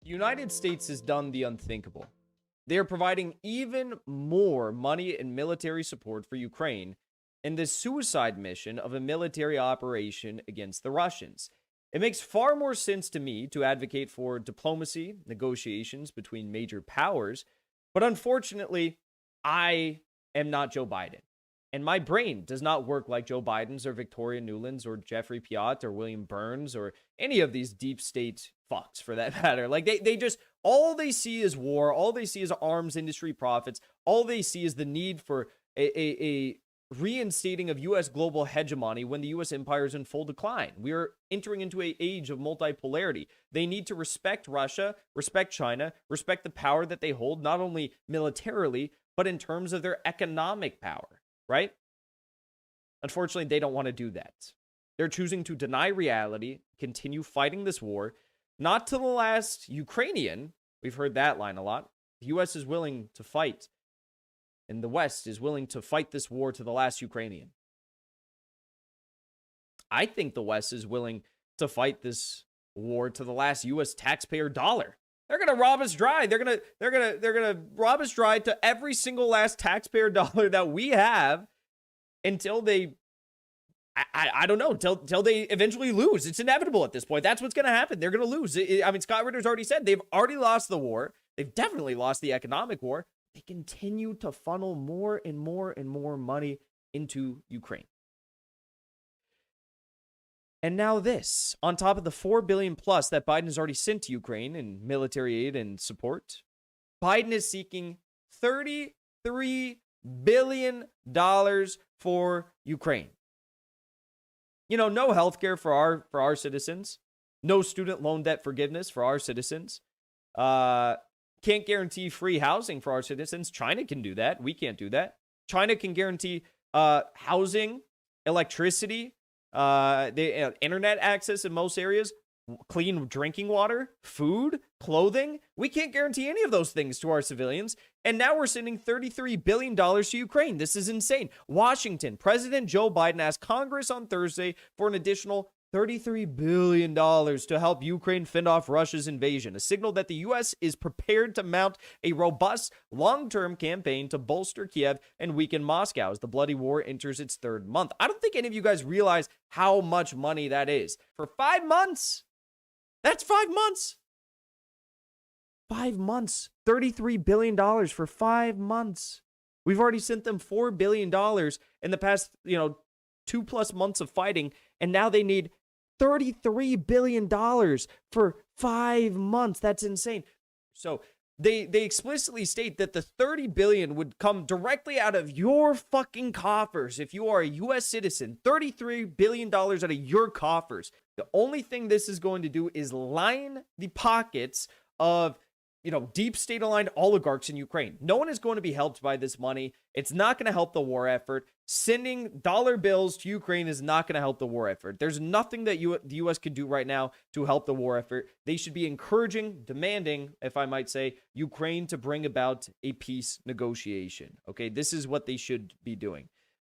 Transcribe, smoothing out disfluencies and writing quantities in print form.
The United States has done the unthinkable. They are providing even more money and military support for Ukraine in this suicide mission of a military operation against the Russians. It makes far more sense to me to advocate for diplomacy, negotiations between major powers, but unfortunately, I am not Joe Biden. And my brain does not work like Joe Biden's or Victoria Nuland's or Jeffrey Piot or William Burns or any of these deep state fucks for that matter. Like they just, all they see is war. All they see is arms industry profits. All they see is the need for a reinstating of U.S. global hegemony when the U.S. empire is in full decline. We are entering into an age of multipolarity. They need to respect Russia, respect China, respect the power that they hold, not only militarily, but in terms of their economic power. Right? Unfortunately, they don't want to do that. They're choosing to deny reality, continue fighting this war, not to the last Ukrainian. We've heard that line a lot. The U.S. is willing to fight, and the West is willing to fight this war to the last Ukrainian. I think the West is willing to fight this war to the last U.S. taxpayer dollar. They're gonna rob us dry. They're gonna rob us dry to every single last taxpayer dollar that we have until they, I don't know, until they eventually lose. It's inevitable at this point. That's what's gonna happen. They're gonna lose. I mean, Scott Ritter's already said they've already lost the war. They've definitely lost the economic war. They continue to funnel more and more and more money into Ukraine. And now this, on top of the $4 billion plus that Biden has already sent to Ukraine in military aid and support, Biden is seeking $33 billion for Ukraine. You know, no healthcare for our citizens, no student loan debt forgiveness for our citizens. Can't guarantee free housing for our citizens. China can do that. We can't do that. China can guarantee housing, electricity, the internet access in most areas, clean drinking water, food, clothing. We can't guarantee any of those things to our civilians. And now we're sending $33 billion to Ukraine. This is insane. Washington, President Joe Biden asked Congress on Thursday for an additional $33 billion to help Ukraine fend off Russia's invasion, a signal that the U.S. is prepared to mount a robust, long-term campaign to bolster Kiev and weaken Moscow as the bloody war enters its third month. I don't think any of you guys realize how much money that is. For 5 months, that's 5 months. 5 months, $33 billion for 5 months. We've already sent them $4 billion in the past, 2+ months of fighting, and now they need $33 billion for 5 months. That's insane. So they explicitly state that the $30 billion would come directly out of your fucking coffers. If you are a U.S. citizen, $33 billion out of your coffers. The only thing this is going to do is line the pockets of deep state aligned oligarchs in Ukraine. No one is going to be helped by this money. It's not going to help the war effort. Sending dollar bills to Ukraine is not going to help the war effort. There's nothing that the U.S. could do right now to help the war effort. They should be encouraging, demanding, if I might say, Ukraine to bring about a peace negotiation. Okay, this is what they should be doing.